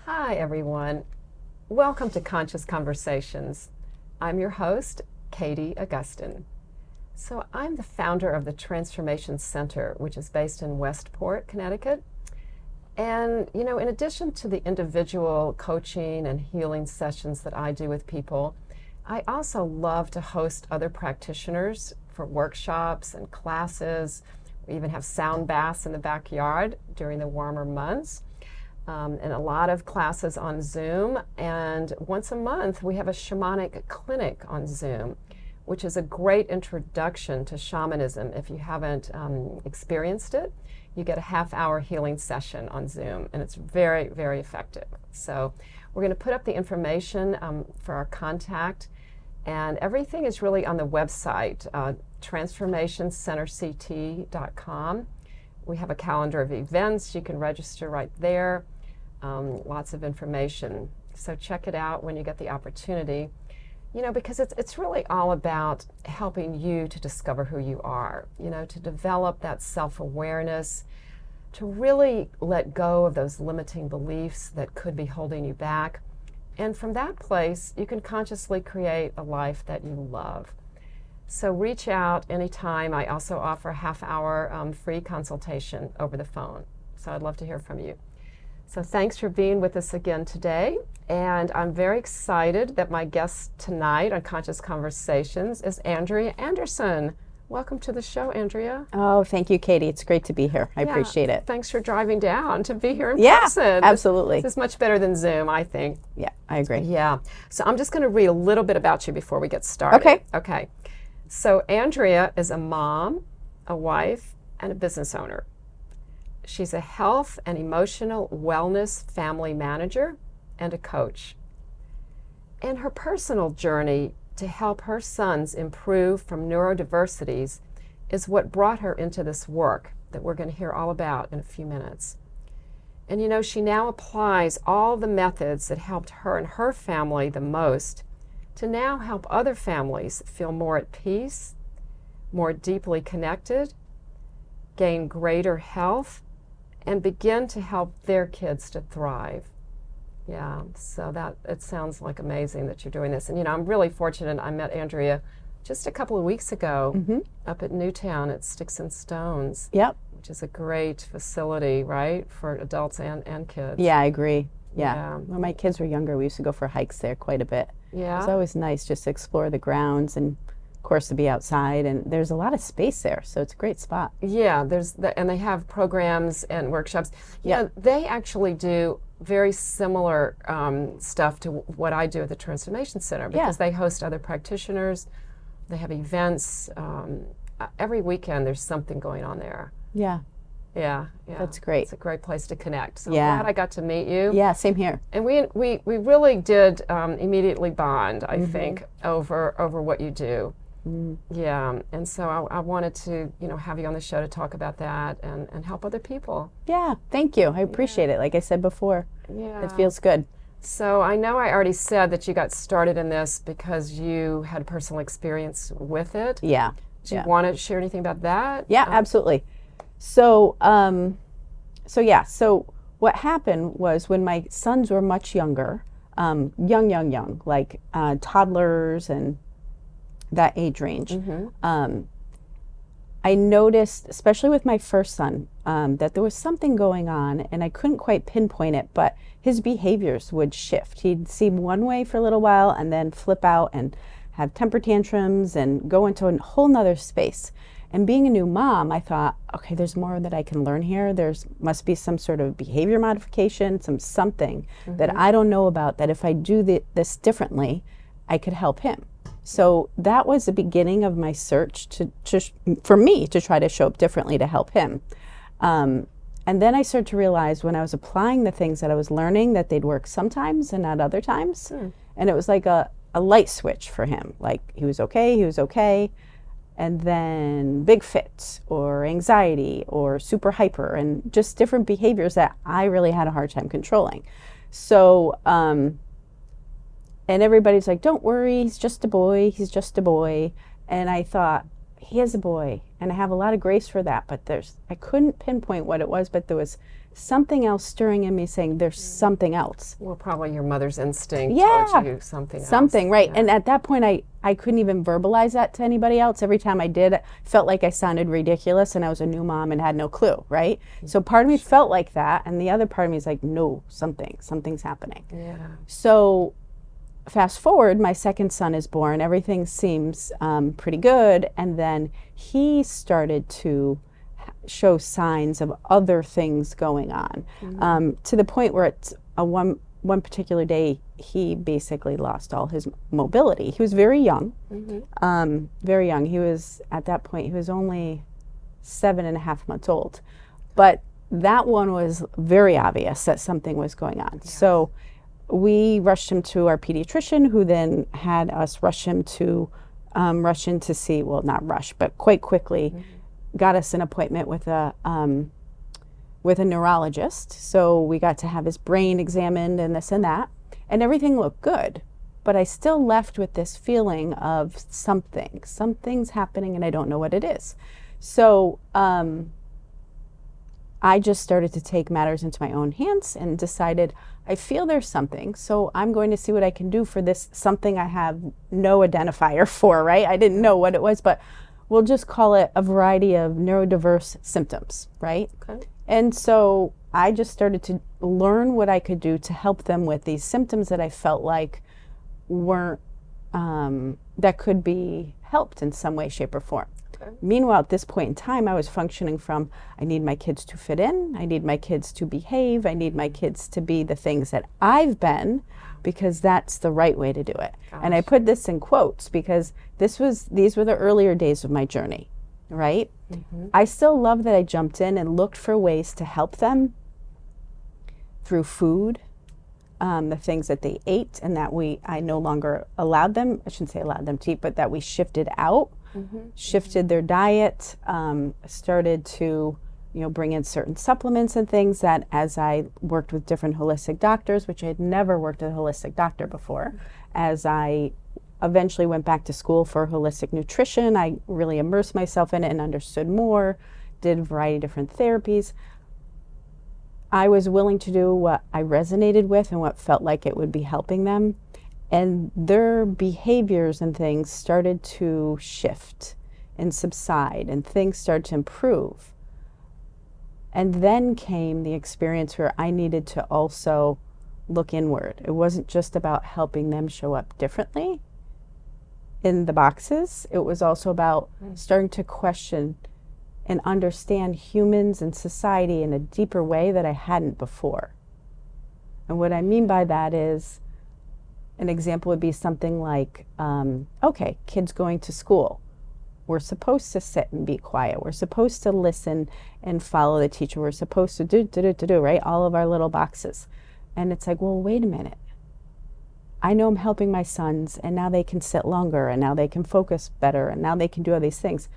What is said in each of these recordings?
Hi, everyone. Welcome to Conscious Conversations. I'm your host, Katie Augustyn. So, I'm the founder of the Transformation Center, which is based in Westport, Connecticut. And, in addition to the individual coaching and healing sessions that I do with people, I also love to host other practitioners for workshops and classes. We even have sound baths in the backyard during the warmer months. And a lot of classes on Zoom. And once a month, we have a shamanic clinic on Zoom, which is a great introduction to shamanism. If you haven't experienced it, you get a half-hour healing session on Zoom, and it's very, very effective. So we're going to put up the information for our contact, and everything is really on the website, transformationcenterct.com. We have a calendar of events. You can register right there. Lots of information. So check it out when you get the opportunity. Because it's really all about helping you to discover who you are, to develop that self-awareness, to really let go of those limiting beliefs that could be holding you back. And from that place, you can consciously create a life that you love. So reach out anytime. I also offer a half-hour free consultation over the phone. So I'd love to hear from you. So thanks for being with us again today. And I'm very excited that my guest tonight on Conscious Conversations is Andrea Anderson. Welcome to the show, Andrea. Oh, thank you, Katie. It's great to be here. I appreciate it. Thanks for driving down to be here in Yeah, person. absolutely. This is much better than Zoom, I think. Yeah, I agree. Yeah. So I'm just going to read a little bit about you before we get started. Okay. So Andrea is a mom, a wife, and a business owner. She's a health and emotional wellness family manager and a coach. And her personal journey to help her sons improve from neurodiversities is what brought her into this work that we're going to hear all about in a few minutes. And she now applies all the methods that helped her and her family the most to now help other families feel more at peace, more deeply connected, gain greater health, and begin to help their kids to thrive. Yeah, so it sounds like amazing that you're doing this. And I'm really fortunate. I met Andrea just a couple of weeks ago up at Newtown at Sticks and Stones. Yep. Which is a great facility, right, for adults and kids. Yeah, I agree. Yeah. When my kids were younger, we used to go for hikes there quite a bit. Yeah. It was always nice just to explore the grounds and, of course, to be outside. And there's a lot of space there, so it's a great spot. Yeah, and they have programs and workshops. Yeah, they actually do very similar stuff to what I do at the Transformation Center because they host other practitioners. They have events. Every weekend there's something going on there. Yeah. Yeah. That's great. It's a great place to connect. So I'm glad I got to meet you. Yeah, same here. And we really did immediately bond, I think, over what you do. Yeah, and so I wanted to, have you on the show to talk about that and help other people. Yeah, thank you. I appreciate it. Like I said before, it feels good. So I know I already said that you got started in this because you had personal experience with it. Yeah. Do you want to share anything about that? Yeah, absolutely. So, so what happened was when my sons were much younger, young, like toddlers and that age range, I noticed, especially with my first son, that there was something going on, and I couldn't quite pinpoint it, but his behaviors would shift. He'd seem one way for a little while and then flip out and have temper tantrums and go into a whole nother space. And being a new mom, I thought, okay, there's more that I can learn here. Must be some sort of behavior modification, something that I don't know about, that if I do this differently, I could help him. So that was the beginning of my search for me to try to show up differently to help him. And then I started to realize when I was applying the things that I was learning that they'd work sometimes and not other times. And it was like a light switch for him. Like he was okay. And then big fits or anxiety or super hyper and just different behaviors that I really had a hard time controlling. So, and everybody's like, don't worry, he's just a boy. And I thought, he is a boy, and I have a lot of grace for that, but I couldn't pinpoint what it was, but there was something else stirring in me saying there's something else. Well, probably your mother's instinct told you something else. Something, right. Yeah. And at that point, I couldn't even verbalize that to anybody else. Every time I did, I felt like I sounded ridiculous and I was a new mom and had no clue, right? So part of me felt like that, and the other part of me is like, no, something's happening. Yeah. So fast forward, my second son is born. Everything seems pretty good, and then he started to show signs of other things going on, to the point where it's one particular day he basically lost all his mobility. He was very young, very young. He was, at that point, he was only 7.5 months old, but that one was very obvious that something was going on. Yeah. So we rushed him to our pediatrician, who then had us rush in to see, well, not rush, but quite quickly got us an appointment with a neurologist. So we got to have his brain examined and this and that, and everything looked good. But I still left with this feeling of something's happening and I don't know what it is. So I just started to take matters into my own hands and decided I feel there's something, so I'm going to see what I can do for this something I have no identifier for, right? I didn't know what it was, but we'll just call it a variety of neurodiverse symptoms, right? Okay. And so I just started to learn what I could do to help them with these symptoms that I felt like weren't, that could be helped in some way, shape, or form. Okay. Meanwhile, at this point in time, I was functioning from, I need my kids to fit in, I need my kids to behave, I need my kids to be the things that I've been, because that's the right way to do it. Gosh. And I put this in quotes because these were the earlier days of my journey, right? I still love that I jumped in and looked for ways to help them through food, the things that they ate, and that I no longer allowed them, I shouldn't say allowed them to eat, but that we shifted out, shifted their diet, started to bring in certain supplements and things that, as I worked with different holistic doctors, which I had never worked with a holistic doctor before, as I eventually went back to school for holistic nutrition, I really immersed myself in it and understood more, did a variety of different therapies. I was willing to do what I resonated with and what felt like it would be helping them. And their behaviors and things started to shift and subside, and things started to improve. And then came the experience where I needed to also look inward. It wasn't just about helping them show up differently in the boxes. It was also about starting to question and understand humans and society in a deeper way that I hadn't before. And what I mean by that is, an example would be something like, okay, kids going to school. We're supposed to sit and be quiet. We're supposed to listen and follow the teacher. We're supposed to do, right? All of our little boxes. And it's like, well, wait a minute. I know I'm helping my sons, and now they can sit longer, and now they can focus better, and now they can do all these things.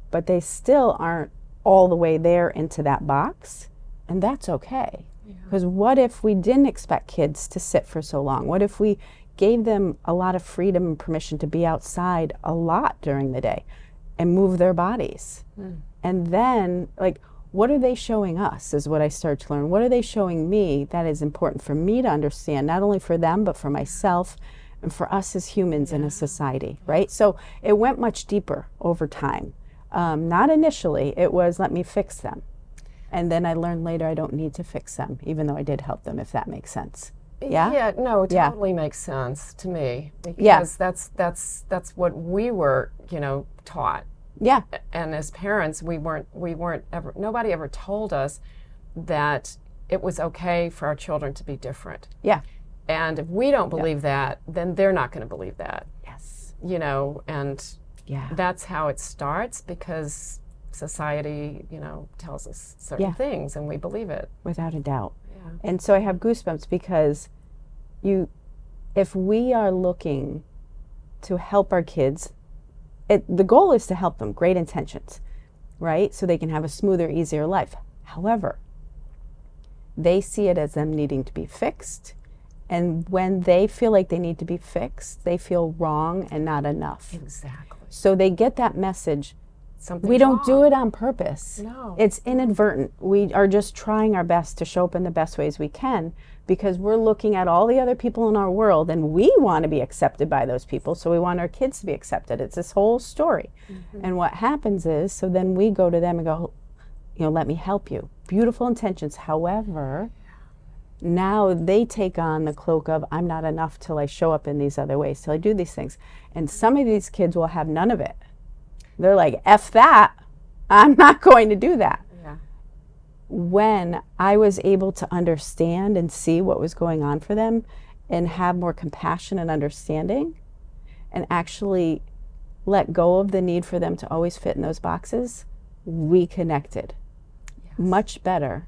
But they still aren't all the way there into that box, and that's okay. Because what if we didn't expect kids to sit for so long? What if we gave them a lot of freedom and permission to be outside a lot during the day and move their bodies? And then, what are they showing us is what I started to learn. What are they showing me that is important for me to understand, not only for them, but for myself and for us as humans in a society, right? So it went much deeper over time. Not initially, it was let me fix them. And then I learned later I don't need to fix them, even though I did help them, if that makes sense. Yeah? Yeah, no, it totally makes sense to me. Because that's what we were, taught. Yeah. And as parents, we weren't ever, nobody ever told us that it was okay for our children to be different. Yeah. And if we don't believe that, then they're not going to believe that. Yes. And that's how it starts, because society, tells us certain things and we believe it. Without a doubt. Yeah. And so I have goosebumps because if we are looking to help our kids, the goal is to help them, great intentions, right? So they can have a smoother, easier life. However, they see it as them needing to be fixed. And when they feel like they need to be fixed, they feel wrong and not enough. Exactly. So they get that message something's We don't wrong. do it on purpose. No. It's inadvertent. We are just trying our best to show up in the best ways we can because we're looking at all the other people in our world and we want to be accepted by those people. So we want our kids to be accepted. It's this whole story. And what happens is, so then we go to them and go, let me help you. Beautiful intentions. However, now they take on the cloak of, I'm not enough till I show up in these other ways, till I do these things. And some of these kids will have none of it. They're like, F that, I'm not going to do that. Yeah. When I was able to understand and see what was going on for them and have more compassion and understanding and actually let go of the need for them to always fit in those boxes, we connected much better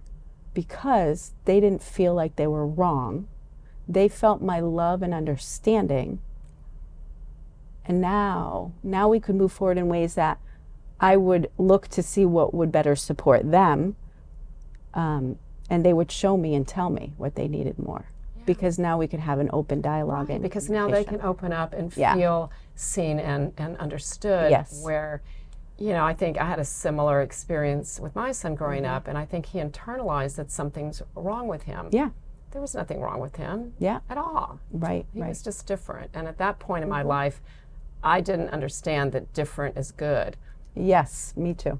because they didn't feel like they were wrong. They felt my love and understanding. And now we could move forward in ways that I would look to see what would better support them. And they would show me and tell me what they needed more. Because now we could have an open dialogue. Right, and because now they can open up and feel seen and understood. Yes. Where, I think I had a similar experience with my son growing up, and I think he internalized that something's wrong with him. Yeah. There was nothing wrong with him at all. Right, He was just different. And at that point in my life, I didn't understand that different is good. Yes, me too.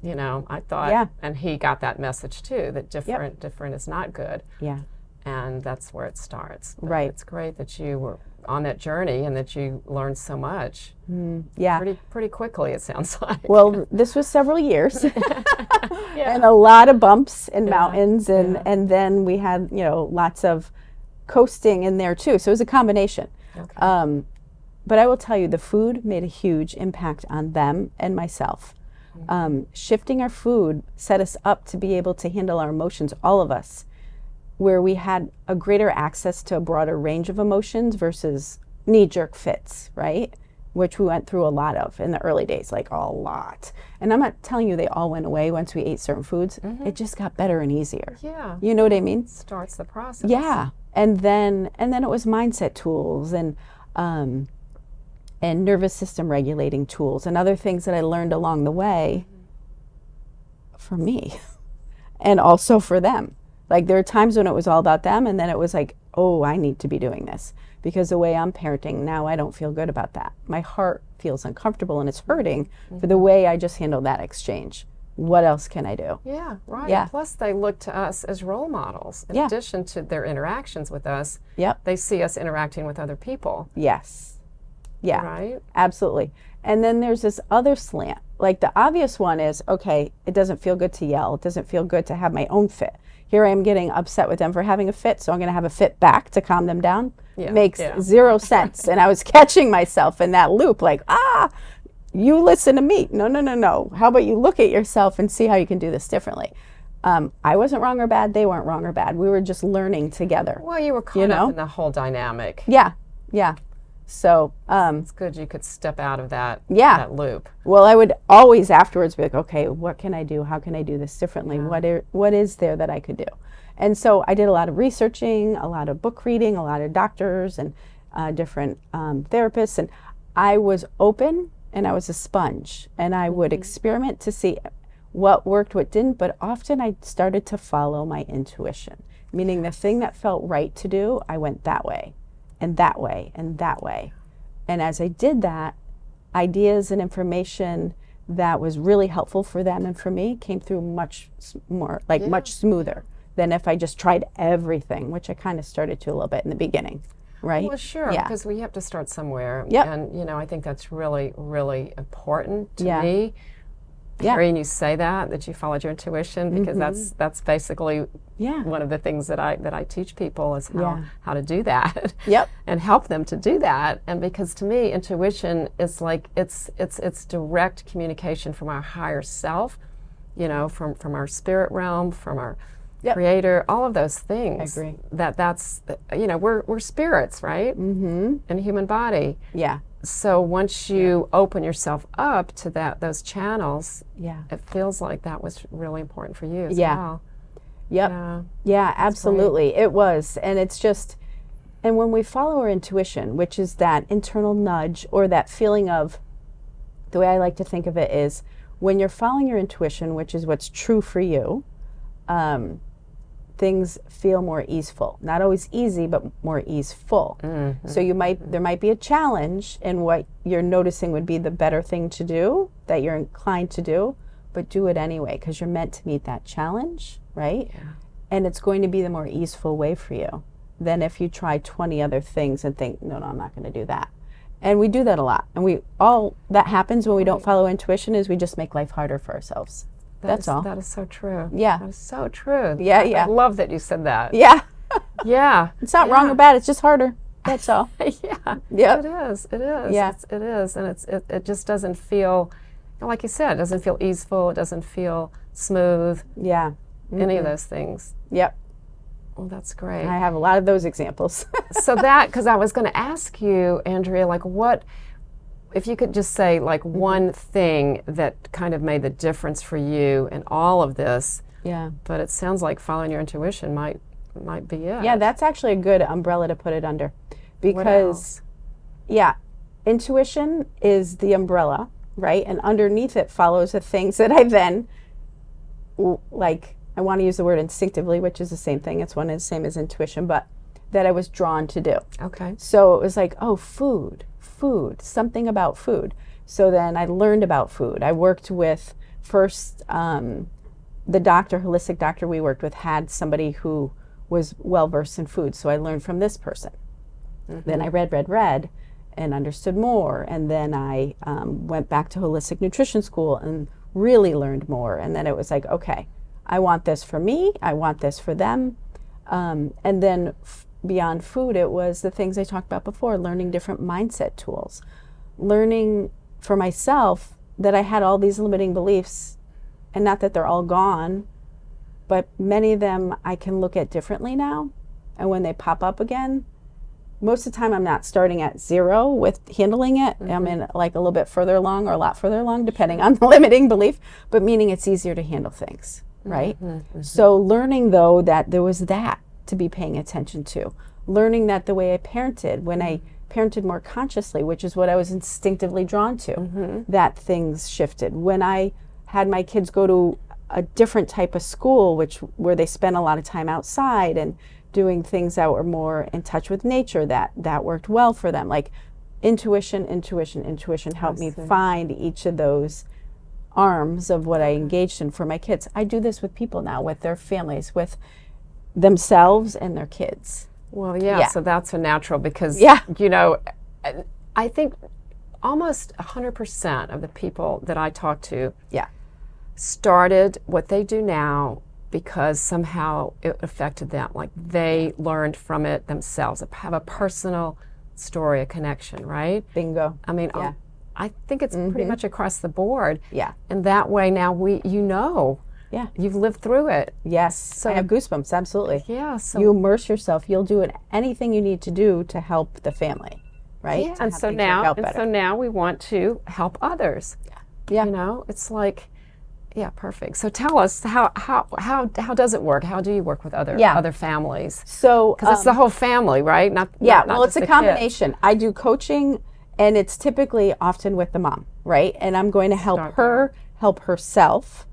I thought, and he got that message too, that different is not good. Yeah. And that's where it starts. But right. It's great that you were on that journey and that you learned so much. Yeah. Pretty quickly, it sounds like. Well, this was several years. And a lot of bumps and mountains. And then we had, lots of coasting in there too. So it was a combination. Okay. But I will tell you, the food made a huge impact on them and myself. Shifting our food set us up to be able to handle our emotions, all of us, where we had a greater access to a broader range of emotions versus knee-jerk fits, right? Which we went through a lot of in the early days, like a lot. And I'm not telling you they all went away once we ate certain foods. It just got better and easier. Yeah. You know what I mean? Starts the process. Yeah. And then it was mindset tools and nervous system regulating tools and other things that I learned along the way for me and also for them. Like there are times when it was all about them and then it was like, oh, I need to be doing this because the way I'm parenting now, I don't feel good about that. My heart feels uncomfortable and it's hurting for the way I just handled that exchange. What else can I do? Yeah, right. Yeah. Plus they look to us as role models. In addition to their interactions with us, they see us interacting with other people. Yes. Yeah, right? Absolutely. And then there's this other slant. Like the obvious one is, okay, it doesn't feel good to yell. It doesn't feel good to have my own fit. Here I am getting upset with them for having a fit, so I'm going to have a fit back to calm them down. Makes zero sense. And I was catching myself in that loop, like, you listen to me. No. How about you look at yourself and see how you can do this differently? I wasn't wrong or bad. They weren't wrong or bad. We were just learning together. Well, you were caught up in the whole dynamic. Yeah. So it's good you could step out of that loop. Well, I would always afterwards be like, okay, what can I do? How can I do this differently? What is there that I could do? And so I did a lot of researching, a lot of book reading, a lot of doctors and different therapists. And I was open and I was a sponge. And I would experiment to see what worked, what didn't. But often I started to follow my intuition, meaning the thing that felt right to do, I went that way. And that way, and that way. And as I did that, ideas and information that was really helpful for them and for me came through much more, much smoother than if I just tried everything, which I kind of started to a little bit in the beginning, right? Well, sure, because we have to start somewhere. Yep. And, I think that's really, really important to me. Hearing you say that you followed your intuition, because that's basically one of the things that I teach people is how to do that. Yep. And help them to do that. And because to me, intuition is like it's direct communication from our higher self, from our spirit realm, from our creator, all of those things. I agree. That's we're spirits, right? Mm-hmm. In a human body. Yeah. So once you open yourself up to those channels, it feels like that was really important for you as well. Yep. Yeah, absolutely. It was. And it's just, and when we follow our intuition, which is that internal nudge or that feeling of, the way I like to think of it is, when you're following your intuition, which is what's true for you, things feel more easeful. Not always easy, but more easeful. So there might be a challenge in what you're noticing would be the better thing to do, that you're inclined to do, but do it anyway, because you're meant to meet that challenge, right? Yeah. And it's going to be the more easeful way for you than if you try 20 other things and think, no, I'm not going to do that. And we do that a lot. And all that happens when we don't follow intuition is we just make life harder for ourselves. That's all. That is so true. Yeah. That is so true. Yeah, I love that you said that. Yeah. Yeah. It's not wrong or bad. It's just harder. That's all. Yeah. Yep. It is. It is. Yeah. It is. And it just doesn't feel, like you said, it doesn't feel easeful. It doesn't feel smooth. Yeah. Any of those things. Yep. Well, that's great. I have a lot of those examples. So because I was going to ask you, Andrea, like what, if you could just say like one thing that kind of made the difference for you in all of this. Yeah. But it sounds like following your intuition might be it. Yeah, that's actually a good umbrella to put it under. Because, yeah, intuition is the umbrella, right? And underneath it follows the things that I then, like, I want to use the word instinctively, which is the same thing. It's one and the same as intuition, but that I was drawn to do. Okay. So it was like, oh, food, something about food. So then I learned about food. I worked with first, the holistic doctor we worked with had somebody who was well-versed in food. So I learned from this person. Then I read and understood more. And then I went back to holistic nutrition school and really learned more. And then it was like, okay, I want this for me. I want this for them. And then beyond food, it was the things I talked about before, learning different mindset tools, learning for myself that I had all these limiting beliefs, and not that they're all gone, but many of them I can look at differently now. And when they pop up again, most of the time I'm not starting at zero with handling it. I'm in like a little bit further along or a lot further along, depending on the limiting belief, but meaning it's easier to handle things, right? So learning though that there was that to be paying attention to. Learning that the way I parented, when I parented more consciously, which is what I was instinctively drawn to, that things shifted. When I had my kids go to a different type of school, where they spent a lot of time outside and doing things that were more in touch with nature, that worked well for them. Like intuition helped me find each of those arms of what I engaged in for my kids. I do this with people now, with their families, with themselves and their kids. Well, yeah. So that's a natural because, I think almost 100% of the people that I talk to started what they do now because somehow it affected them. Like they learned from it themselves, have a personal story, a connection, right? Bingo. I mean, I think it's pretty much across the board. Yeah. And that way now Yeah. you've lived through it. Yes. So I have goosebumps, absolutely. Yeah. So you immerse yourself. You'll do anything you need to do to help the family, right? Yeah. And so now we want to help others. Yeah. It's like, perfect. So tell us how does it work? How do you work with other families? So because it's the whole family, right? Not it's a combination. Kids. I do coaching, and it's typically often with the mom, right? And I'm going to help her help herself.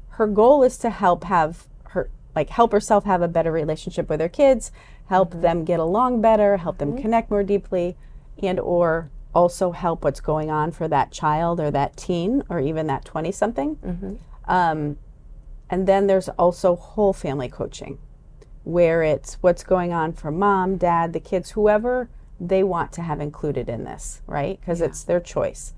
Her goal is to help herself have a better relationship with her kids, help them get along better, help them connect more deeply, and or also help what's going on for that child or that teen or even that 20-something. And then there's also whole family coaching, where it's what's going on for mom, dad, the kids, whoever they want to have included in this, right? Because it's their choice.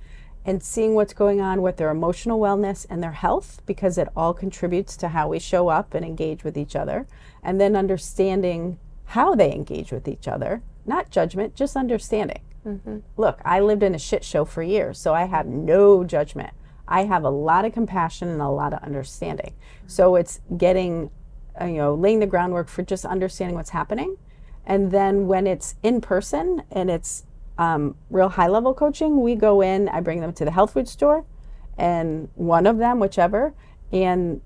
And seeing what's going on with their emotional wellness and their health, because it all contributes to how we show up and engage with each other. And then understanding how they engage with each other, not judgment, just understanding. Look, I lived in a shit show for years, so I have no judgment. I have a lot of compassion and a lot of understanding. So it's getting, laying the groundwork for just understanding what's happening. And then when it's in person and it's real high-level coaching, we go in, I bring them to the health food store, and one of them, whichever, and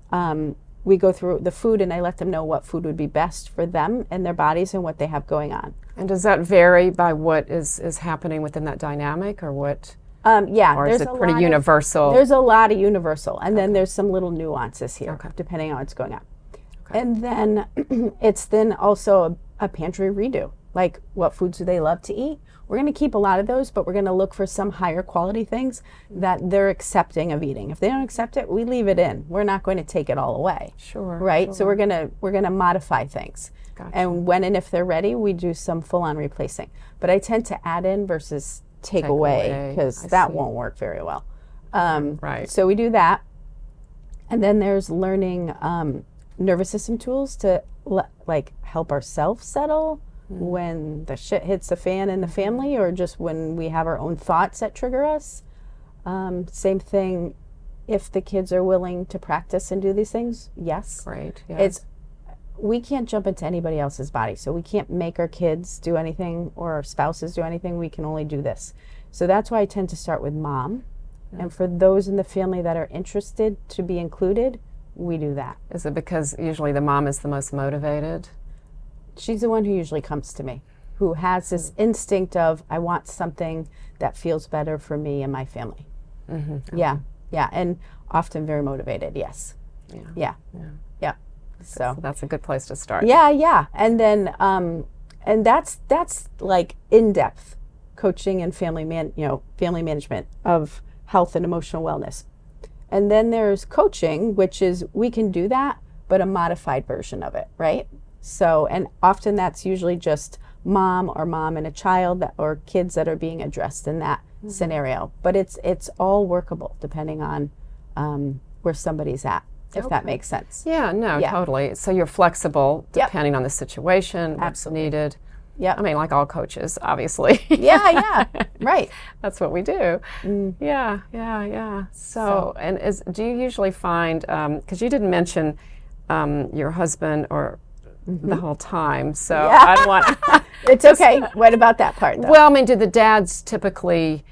we go through the food, and I let them know what food would be best for them and their bodies and what they have going on. And does that vary by what is happening within that dynamic, or what? Yeah. Or is it pretty universal? There's a lot of universal. And then there's some little nuances here, depending on what's going on. And then it's then also a pantry redo. Like, what foods do they love to eat? We're going to keep a lot of those, but we're going to look for some higher quality things that they're accepting of eating. If they don't accept it, we leave it in. We're not going to take it all away. Sure. Right? Sure. So we're going to modify things. Gotcha. And when and if they're ready, we do some full-on replacing. But I tend to add in versus take away, because that won't work very well. Right. So we do that. And then there's learning nervous system tools to like help ourselves settle when the shit hits the fan in the family, or just when we have our own thoughts that trigger us. Same thing, if the kids are willing to practice and do these things, yes. Right. Yes. We can't jump into anybody else's body, so we can't make our kids do anything or our spouses do anything. We can only do this. So that's why I tend to start with mom. And for those in the family that are interested to be included, we do that. Is it because usually the mom is the most motivated? She's the one who usually comes to me, who has this instinct of, I want something that feels better for me and my family. Yeah, and often very motivated, yes. Yeah. So that's a good place to start. Yeah. And then, and that's like in-depth coaching and family management of health and emotional wellness. And then there's coaching, which is, we can do that, but a modified version of it, right? So, and often that's usually just mom and a child or kids that are being addressed in that scenario. But it's all workable depending on where somebody's at, if that makes sense. Yeah, no, totally. So you're flexible depending on the situation, what's needed. Yeah, I mean, like all coaches, obviously. Yeah, right. That's what we do. Yeah. So, and do you usually find, because you didn't mention your husband or the whole time, so I don't want. It's okay. What about that part, though? Well, I mean, do the dads typically?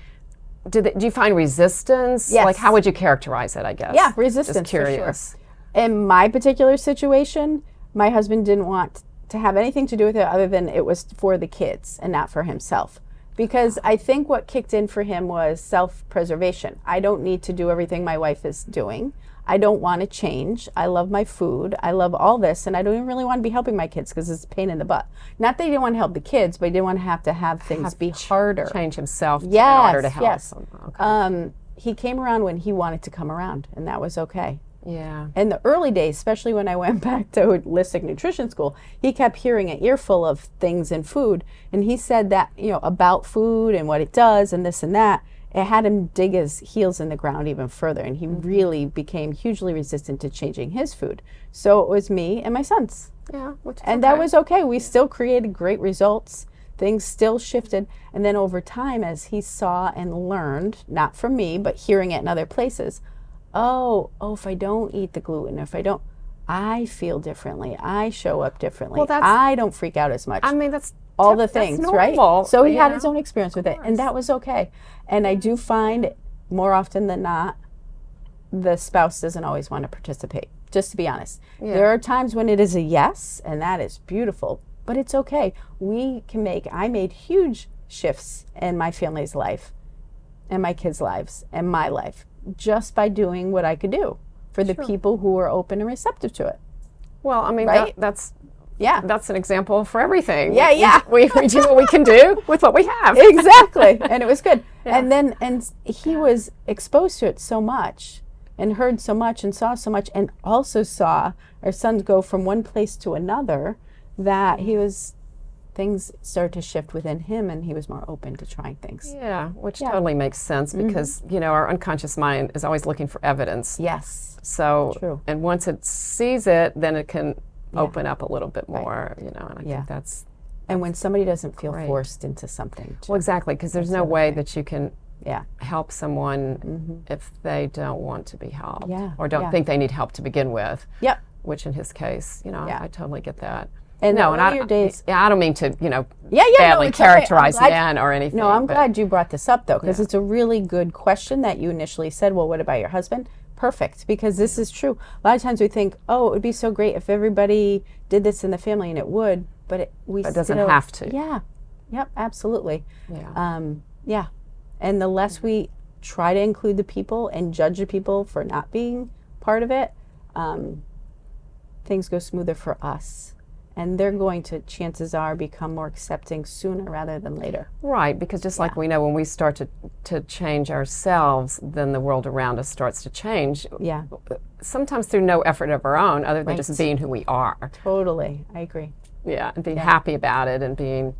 Do you find resistance? Yes. Like, how would you characterize it? I guess. Yeah, resistance. Just curious. For sure. In my particular situation, my husband didn't want to have anything to do with it other than it was for the kids and not for himself. Because I think what kicked in for him was self-preservation. I don't need to do everything my wife is doing. I don't want to change. I love my food. I love all this, and I don't even really want to be helping my kids because it's a pain in the butt. Not that he didn't want to help the kids, but he didn't want to have things be harder. Change himself in order to help them. Okay. He came around when he wanted to come around, and that was okay. Yeah. In the early days, especially when I went back to holistic nutrition school, he kept hearing an earful of things in food, and he said that, about food and what it does and this and that. It had him dig his heels in the ground even further, and he really became hugely resistant to changing his food. So it was me and my sons. Yeah, that was okay. We still created great results. Things still shifted. And then over time, as he saw and learned, not from me, but hearing it in other places, if I don't eat the gluten, I feel differently. I show up differently. Well, I don't freak out as much. I mean, that's all the things, right? So he had his own experience with it, and that was okay. And I do find more often than not, the spouse doesn't always want to participate, just to be honest. Yeah. There are times when it is a yes, and that is beautiful, but it's okay. I made huge shifts in my family's life, and my kids' lives, and my life, just by doing what I could do for the people who are open and receptive to it. Well, I mean, right? that's an example for everything. Yeah. We do what we can do with what we have. Exactly. And it was good. Yeah. And he was exposed to it so much and heard so much and saw so much, and also saw our sons go from one place to another, that things started to shift within him, and he was more open to trying things. Yeah, which totally makes sense, because, our unconscious mind is always looking for evidence. Yes. So, true. And once it sees it, then it can open up a little bit more, and I think that's and when somebody doesn't feel forced into something. Well, exactly, because there's no way that you can help someone if they don't want to be helped or don't think they need help to begin with. Yep. Which in his case, I totally get that. And days. I don't mean to, badly characterize men or anything. No, I'm glad you brought this up, though, because it's a really good question that you initially said, well, what about your husband? Perfect, because this is true. A lot of times we think, it would be so great if everybody did this in the family, and it would, but it doesn't have to. Yeah. Yep, absolutely. Yeah. And the less we try to include the people and judge the people for not being part of it, things go smoother for us. And they're going to, chances are, become more accepting sooner rather than later. Right, because just like we know when we start to change ourselves, then the world around us starts to change. Yeah. Sometimes through no effort of our own, other than just being who we are. Totally, I agree. Yeah, and being happy about it and being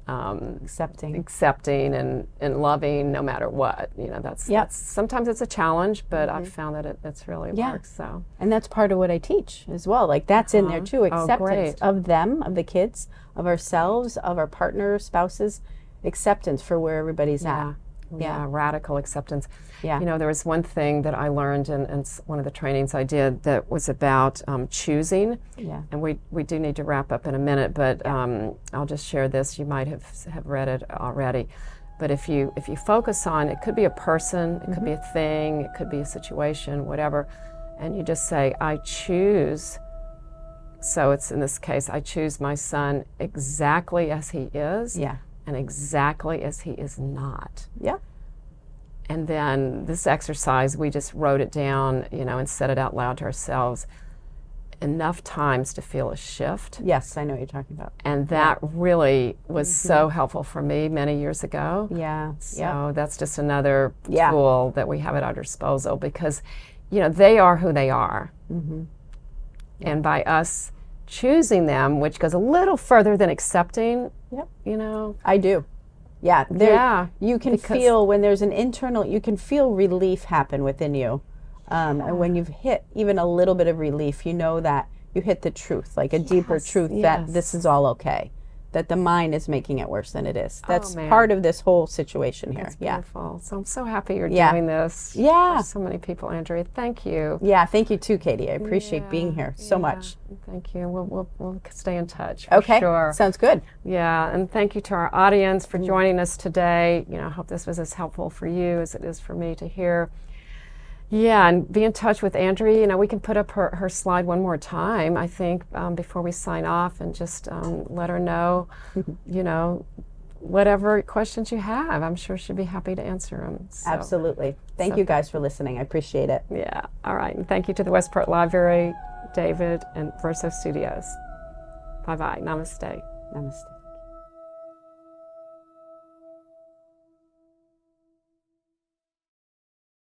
accepting and loving no matter what. You know, that's sometimes it's a challenge, but I've found that it's really works. So, and that's part of what I teach as well. Like that's in there too. Acceptance of them, of the kids, of ourselves, of our partners, spouses. Acceptance for where everybody's at. Yeah, radical acceptance. Yeah. You know, there was one thing that I learned in one of the trainings I did that was about choosing. Yeah. And we do need to wrap up in a minute, but I'll just share this. You might have read it already. But if you focus on, it could be a person, it could be a thing, it could be a situation, whatever, and you just say, I choose. So it's in this case, I choose my son exactly as he is. Yeah. And exactly as he is not. Yeah. And then this exercise, we just wrote it down, you know, and said it out loud to ourselves enough times to feel a shift. Yes, I know what you're talking about. And that really was so helpful for me many years ago. Yeah. So that's just another tool that we have at our disposal because, you know, they are who they are. And by us choosing them, which goes a little further than accepting, you know. I do. Yeah. You can feel when there's an internal, you can feel relief happen within you. And when you've hit even a little bit of relief, you know that you hit the truth, like a deeper truth that this is all okay. That the mind is making it worse than it is. That's part of this whole situation here. That's beautiful. So I'm so happy you're doing this for so many people, Andrea. Thank you. Yeah, thank you too, Katie. I appreciate being here so much. Thank you. We'll stay in touch. Okay, sure. Sounds good. Yeah, and thank you to our audience for joining us today. You know, I hope this was as helpful for you as it is for me to hear. Yeah, and be in touch with Andrea. You know, we can put up her slide one more time, I think, before we sign off, and just let her know, you know, whatever questions you have. I'm sure she'd be happy to answer them. So, absolutely. Thank you guys for listening. I appreciate it. Yeah. All right. And thank you to the Westport Library, David, and Verso Studios. Bye-bye. Namaste. Namaste.